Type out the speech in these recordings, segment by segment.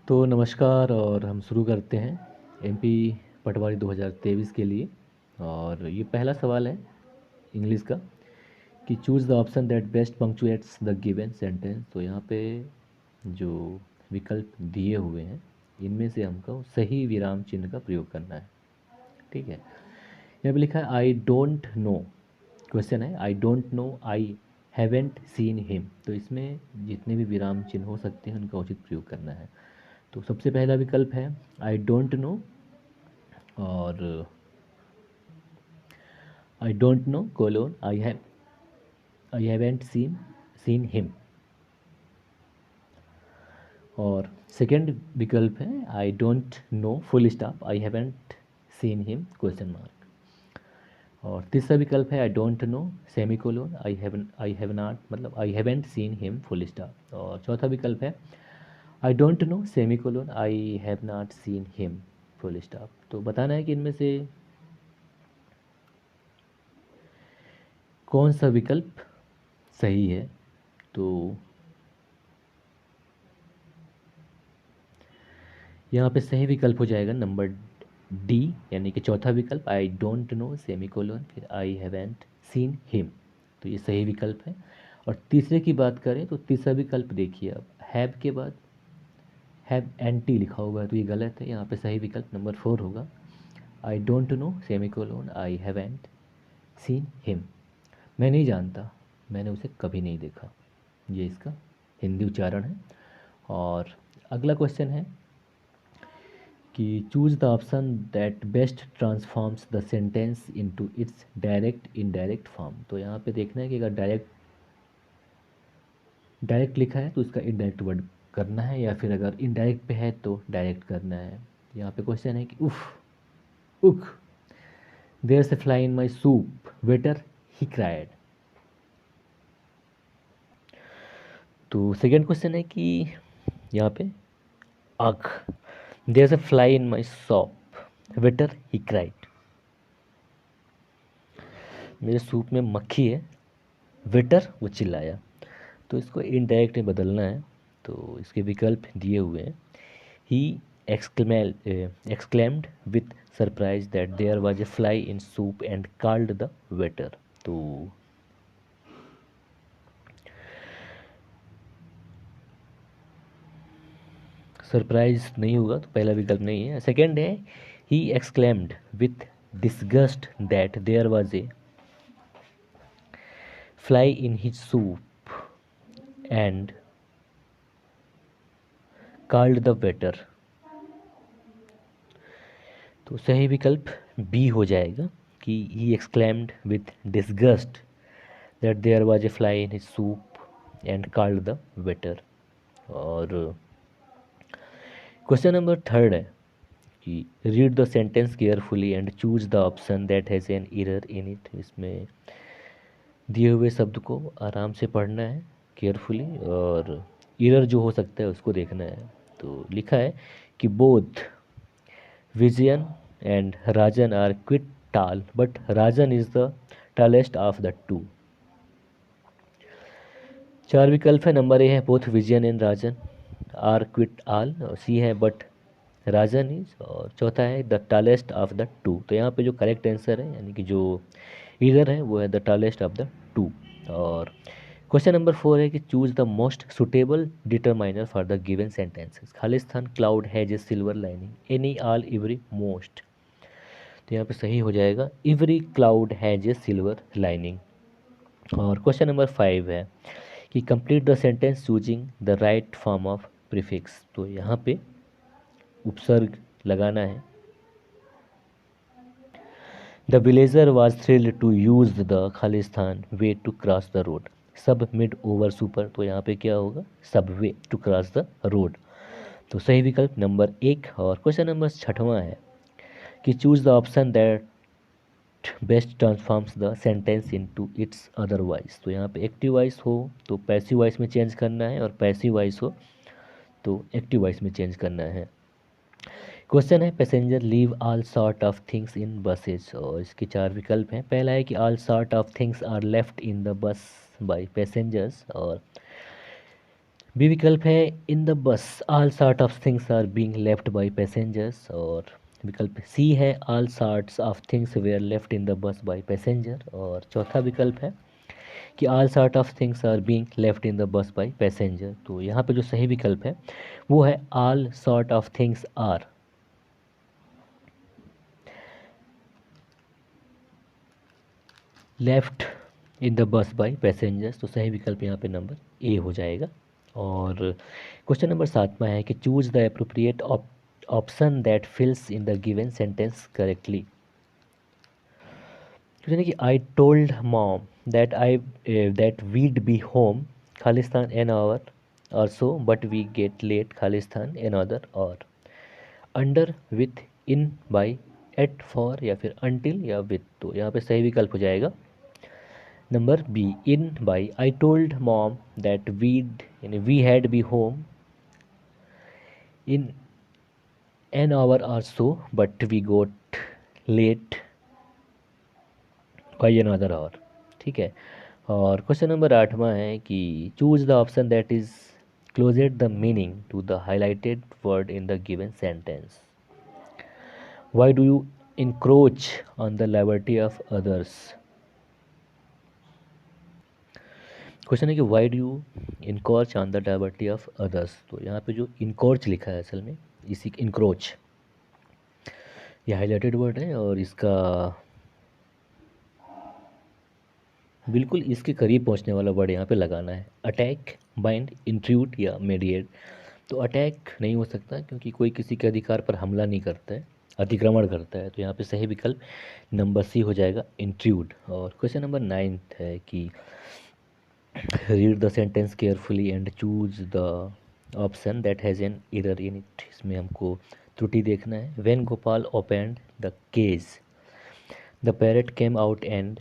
तो नमस्कार और हम शुरू करते हैं एमपी पटवारी 2023 के लिए। और ये पहला सवाल है इंग्लिश का कि choose the option that best punctuates the given sentence. तो यहाँ पे जो विकल्प दिए हुए हैं इनमें से हमको सही विराम चिन्ह का प्रयोग करना है। ठीक है, यहाँ पे लिखा है आई डोंट नो। क्वेश्चन है I don't no I haven't seen him. तो इसमें जितने भी विराम चिन्ह हो सकते हैं उनका उचित प्रयोग करना है। तो सबसे पहला विकल्प है आई डोंट नो और I don't know colon I haven't seen him. और सेकंड विकल्प है I don't know full stop I haven't seen him question mark. और तीसरा विकल्प है I don't know semicolon I have not मतलब I haven't seen him full stop. और चौथा विकल्प है I don't know semicolon I have not seen him full stop. तो बताना है कि इनमें से कौन सा विकल्प सही है। तो यहाँ पे सही विकल्प हो जाएगा नंबर डी, यानी कि चौथा विकल्प I don't know semicolon फिर आई हैवेंट सीन हिम। तो ये सही विकल्प है। और तीसरे की बात करें तो तीसरा विकल्प देखिए, अब हैव के बाद हैव एन टी लिखा हुआ है तो ये गलत है। यहाँ पे सही विकल्प नंबर 4 होगा I don't know semicolon I haven't seen him. मैं नहीं जानता, मैंने उसे कभी नहीं देखा, ये इसका हिंदी उच्चारण है। और अगला क्वेश्चन है कि choose the option that best transforms the sentence into its direct indirect form. तो यहाँ पे देखना है कि अगर डायरेक्ट डायरेक्ट लिखा है तो इसका इनडायरेक्ट वर्ड करना है, या फिर अगर इनडायरेक्ट पे है तो डायरेक्ट करना है। यहाँ पे क्वेश्चन है कि उफ उख there a fly in my soup waiter he cried. तो सेकेंड क्वेश्चन है कि यहाँ पे अख there a fly in my shop waiter he cried. मेरे सूप में मक्खी है, वेटर वो चिल्लाया। तो इसको इनडायरेक्ट में बदलना है। तो इसके विकल्प दिए हुए हैं ही exclaimed with surprise that there was a fly in soup and called the waiter। तो सरप्राइज नहीं होगा, तो पहला विकल्प नहीं है। सेकंड है ही exclaimed with disgust that there was a fly in his soup and called the waiter। तो सही विकल्प बी हो जाएगा कि ही exclaimed with disgust that there was a fly in his soup and called the waiter। और question number third है कि read the sentence carefully and choose the option that has an error in it. इसमें दिए हुए शब्द को आराम से पढ़ना है केयरफुली, और एरर जो हो सकता है उसको देखना है। तो लिखा है कि both Vijayan and Rajan are quite tall but Rajan is the tallest of the two. चार विकल्प है, नंबर ए है both Vijayan and Rajan are quite all, और सी है बट राजन इज, और चौथा है the tallest of the two. तो यहाँ पे जो करेक्ट आंसर है यानी कि जो इधर है वो है the tallest of the to. और क्वेश्चन नंबर 4 है कि choose the most suitable determiner for the given sentences. Khalistan cloud has a silver lining any all every most. तो यहाँ पे सही हो जाएगा every cloud has a silver lining. और क्वेश्चन नंबर 5 है कि complete the sentence choosing the right form of prefix. तो यहाँ पे उपसर्ग लगाना है। The villager was thrilled to use the खालिस्तान way to cross the road sub mid over super. तो यहाँ पे क्या होगा subway to cross the road. तो सही विकल्प नंबर 1। और क्वेश्चन नंबर 6वां है कि choose the option that best transforms the sentence into it's otherwise. तो यहाँ पे एक्टिव वॉइस हो तो पैसिव वॉइस में चेंज करना है, और पैसिव वॉइस हो तो एक्टिव वॉइस में चेंज करना है। क्वेश्चन है passenger leave all sort of things in buses, और इसके चार विकल्प हैं। पहला है कि all sort of things are left in the bus by passengers, और बी विकल्प है in the bus all sort of things are being left by passengers, और विकल्प सी है all sorts of things were left in the bus by passenger, और चौथा विकल्प है कि all sort of things are being left in the bus by passenger. तो यहाँ पे जो सही विकल्प है वो है all sort of things are left in the bus by passengers. तो सही विकल्प यहाँ पे नंबर ए हो जाएगा। और क्वेश्चन नंबर 7वां है कि choose the appropriate option that fills in the given sentence correctly. यानी कि I told mom that we'd be home खालिस्तान एन आवर और so but we get late खालिस्तान एन अदर, और under with in by at for या फिर until या with. तो यहाँ पे सही विकल्प हो जाएगा number B in by. I told mom that we'd यानी we had be home in an hour और so but we got late by an other hour. ठीक है। और क्वेश्चन नंबर 8वां है कि choose the option that is closest the meaning to the highlighted word in the given sentence. Why do you encroach on the liberty of others. Question है कि why do you इनकोच on the liberty of others. तो यहाँ पे जो इनकोच लिखा है असल में इसी इनक्रोच ये हाईलाइटेड वर्ड है, और इसका बिल्कुल इसके करीब पहुंचने वाला वर्ड यहाँ पे लगाना है अटैक, बाइंड, इंट्रूड या मेडिएट। तो अटैक नहीं हो सकता क्योंकि कोई किसी के अधिकार पर हमला नहीं करता है, अतिक्रमण करता है। तो यहाँ पे सही विकल्प नंबर सी हो जाएगा इंट्रूड। और क्वेश्चन नंबर 9 है कि read the sentence carefully and choose the option that has an error in it. इसमें हमको त्रुटि देखना है। When Gopal opened the cage the parrot came out and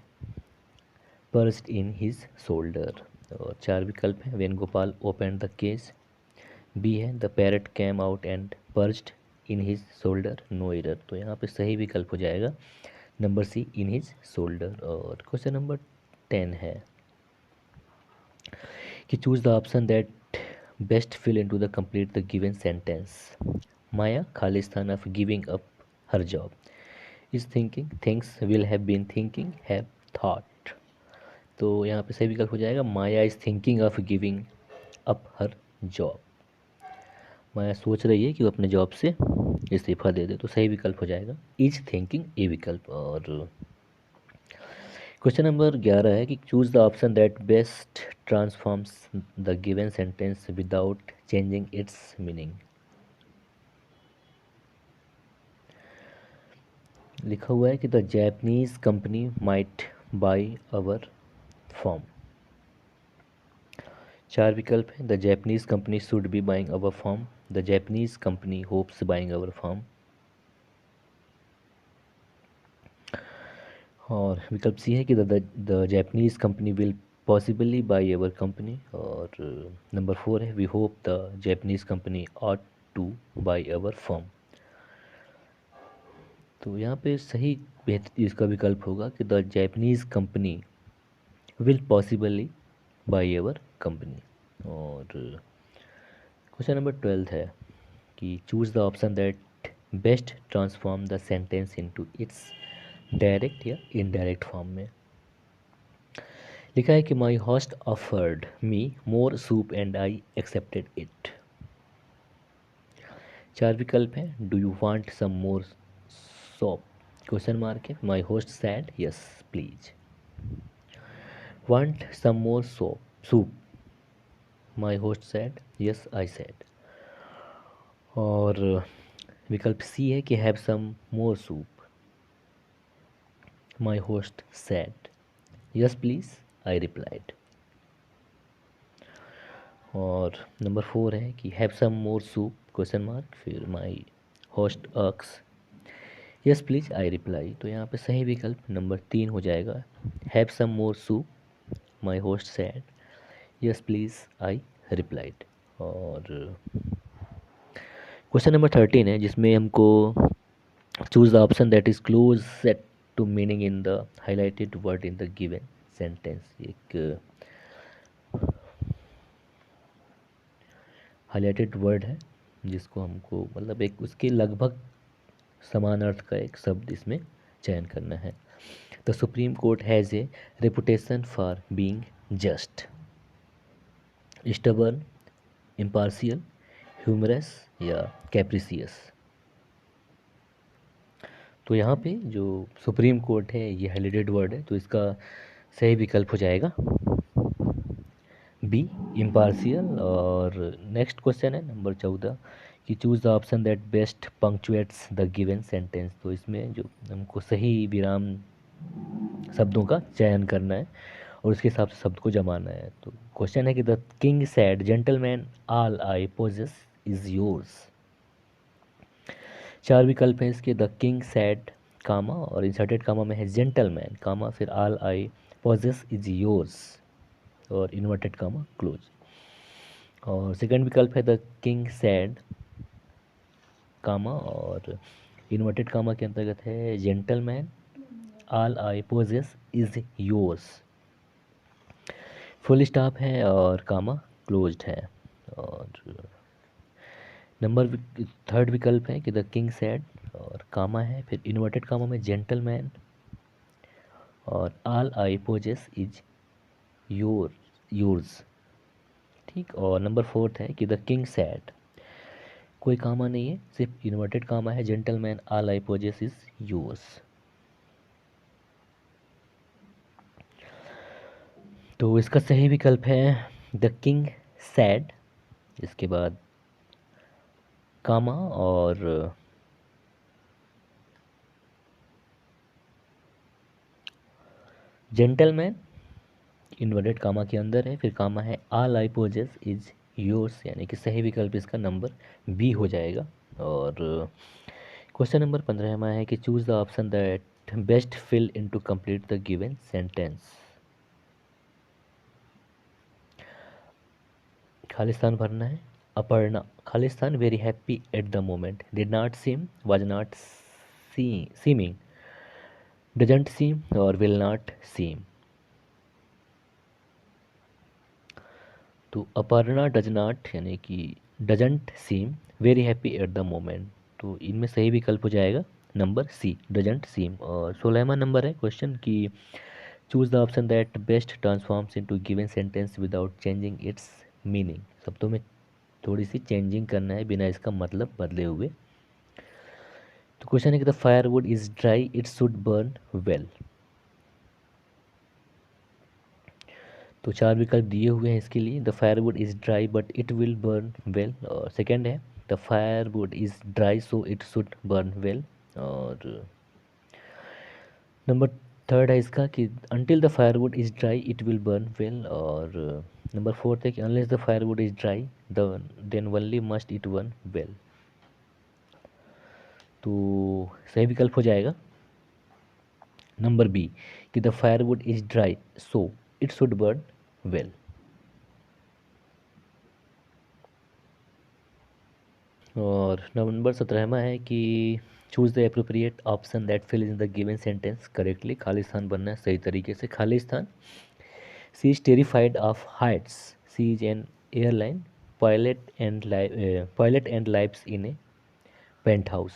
perched in his shoulder. और 4 विकल्प हैं। When Gopal open the case, B है the parrot came out and perched in his shoulder, no error. तो यहाँ पे सही विकल्प हो जाएगा number C in his shoulder. और क्वेश्चन नंबर 10 है कि choose the option that best fill in to the complete the given sentence. Maya खालिस्तान of giving up her job is thinking thinks will have been thinking have thought. तो यहाँ पे सही विकल्प हो जाएगा Maya is thinking of giving up her job. Maya सोच रही है कि वो अपने जॉब से इस्तीफा दे दे। तो सही विकल्प हो जाएगा इज थिंकिंग ए विकल्प। और क्वेश्चन नंबर 11 है कि choose the option that best transforms the given sentence without changing its meaning. लिखा हुआ है कि the Japanese company might buy our form. 4 विकल्प हैं। The Japanese company should be buying our form, the Japanese company hopes buying our form, और विकल्प C है कि the Japanese company will possibly buy our company, और number 4 है we hope the Japanese company ought two by our firm. तो यहाँ पे सही बेहतर इसका विकल्प होगा कि the Japanese company will possibly buy our company. और क्वेश्चन नंबर 12 है कि choose the option that best transform the sentence into its direct या इनडायरेक्ट फॉर्म में। लिखा है कि my host offered me more soup and I accepted it. 4 विकल्प हैं। Do you want some more soap, question mark है, my host said yes please, want some more soap soup, my host said yes I said, और विकल्प C है कि have some more soup, my host said yes please I replied, और number 4 है कि have some more soup question mark फिर my host asks yes please I reply. तो यहाँ पे सही विकल्प नंबर 3 हो जाएगा have some more soup my host said yes please I replied. और क्वेश्चन नंबर 13 है जिसमें हमको choose the option that is closest to meaning in the highlighted word in the given sentence. एक highlighted word है जिसको हमको मतलब एक उसके लगभग समान अर्थ का एक शब्द इसमें चयन करना है। The supreme court has a reputation for being just, stubborn, impartial, humorous या कैप्रिसियस। तो यहाँ पे जो सुप्रीम कोर्ट है ये हाईलाइटेड वर्ड है, तो इसका सही विकल्प हो जाएगा बी, इम्पार्शियल। और नेक्स्ट क्वेश्चन है नंबर 14 कि choose the option that best punctuates the given sentence. तो इसमें जो हमको सही विराम शब्दों का चयन करना है और उसके हिसाब से शब्द को जमाना है। तो क्वेश्चन है कि the king sad gentleman all I poses is yours. 4 विकल्प हैं इसके, द किंग सैड कामा और इंसर्टेड कामा में है जेंटलमैन कामा, फिर all I poses is yours और इन्वर्टेड कामा क्लोज। और सेकंड विकल्प है द किंग सैड कामा और इन्वर्टेड कामा के अंतर्गत है gentleman all I poses is yours, full stop है और कामा क्लोज्ड है। और थर्ड विकल्प है कि द किंग सैड और कामा है, फिर इन्वर्टेड कामा में जेंटलमैन और all I poses is yours. ठीक। और नंबर फोर्थ है कि द किंग सैड, कोई कामा नहीं है, सिर्फ इन्वर्टेड कामा है, gentleman all I poses is yours. तो इसका सही विकल्प है द किंग सैड, इसके बाद कामा और जेंटलमैन इन्वर्टेड कामा के अंदर है, फिर कामा है all I poses is yours, यानी कि सही विकल्प इसका नंबर बी हो जाएगा। और क्वेश्चन नंबर 15 में है कि choose the option that best fill in to complete the given sentence. खालिस्तान भरना है। अपर्णा, खालिस्तान very happy at the moment, did not seem, was not seeming, doesn't seem और विल नॉट सीम। तो अपर्णा डज नॉट यानी कि doesn't seam, very happy at the moment, तो इनमें सही विकल्प हो जाएगा नंबर सी, डजंट सीम। और 16वां नंबर है क्वेश्चन कि choose the option that best transforms into given sentence without changing its meaning. शब्दों में थोड़ी सी चेंजिंग करना है बिना इसका मतलब बदले हुए। तो क्वेश्चन है कि the firewood is dry it should burn well. तो 4 विकल्प दिए हुए हैं इसके लिए, the firewood is dry but it will burn well. और सेकंड है the firewood is dry so it should burn well. और नंबर थर्ड है इसका कि until the firewood is dry it will burn well. और नंबर फोर्थ है कि unless the firewood is dry then only must it burn well. तो सही विकल्प हो जाएगा नंबर बी कि the firewood is dry so it should burn well. और नंबर 17वां है कि choose the appropriate option that fill in the given sentence correctly. खालिस्तान बनना है सही तरीके से। खालिस्तान, she is terrified of heights, she is an airline pilot and lives in a penthouse,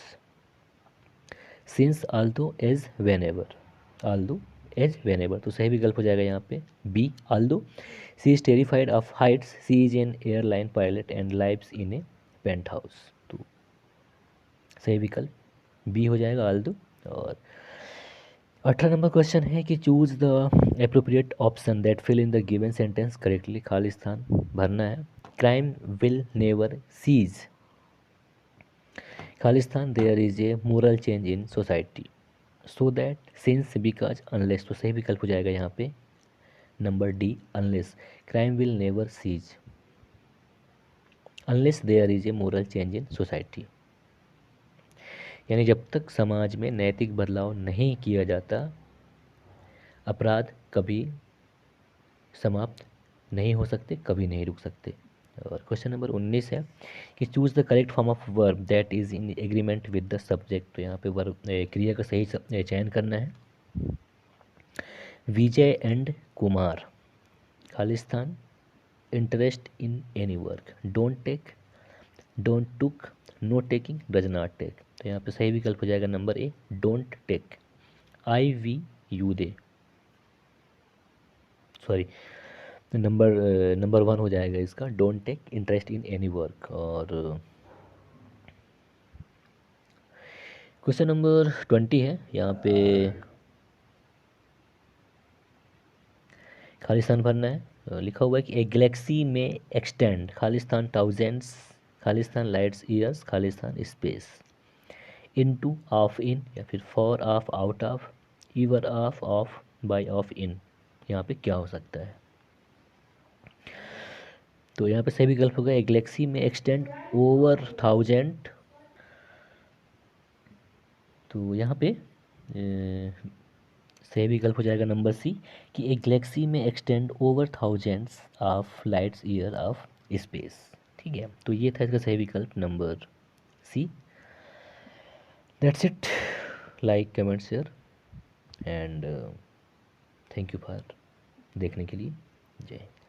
since although as whenever, although as whenever. तो सही विकल्प हो जाएगा यहाँ पे B, although. She is terrified of heights, she is an airline pilot and lives in a penthouse. तो सही विकल्प बी हो जाएगा आल्दो। और 18 नंबर क्वेश्चन है कि choose the appropriate option that fill in the given sentence correctly. खालिस्तान भरना है। क्राइम विल नेवर सीज, खालिस्तान there is a moral change in society, so that since because unless. तो सही विकल्प हो जाएगा यहाँ पे number D, unless. Crime will never cease unless there is a moral change in society, यानी जब तक समाज में नैतिक बदलाव नहीं किया जाता अपराध कभी समाप्त नहीं हो सकते, कभी नहीं रुक सकते। और क्वेश्चन नंबर 19 है कि choose the correct form of verb that is in agreement with the subject. तो यहाँ पे वर्ब क्रिया का सही चयन करना है। विजय एंड कुमार, खालिस्तान interest in any work, don't take don't took, no taking, does not take. तो यहाँ पे सही विकल्प हो जाएगा number A, don't take. I we you they, sorry, number one हो जाएगा इसका, don't take interest in any work. और क्वेश्चन नंबर 20 है यहाँ पे, खालिस्तान भरना है। लिखा हुआ है कि ए गैलेक्सी में एक्सटेंड, खालिस्तान थाउजेंड्स, खालिस्तान लाइट्स ईयर्स, खालिस्तान स्पेस, इनटू, ऑफ, इन, या फिर for, of, out of, ever of, by, of, in. यहाँ पे क्या हो सकता है? तो यहाँ पे सही विकल्प होगा ए गैलेक्सी में एक्सटेंड ओवर थाउजेंड। तो यहाँ पे सही विकल्प हो जाएगा नंबर सी, कि एक गैलेक्सी में extend over thousands of lights year of space. ठीक है, तो ये था इसका सही विकल्प number C. That's it, like, comment, share and thank you for देखने के लिए। जय हिंद।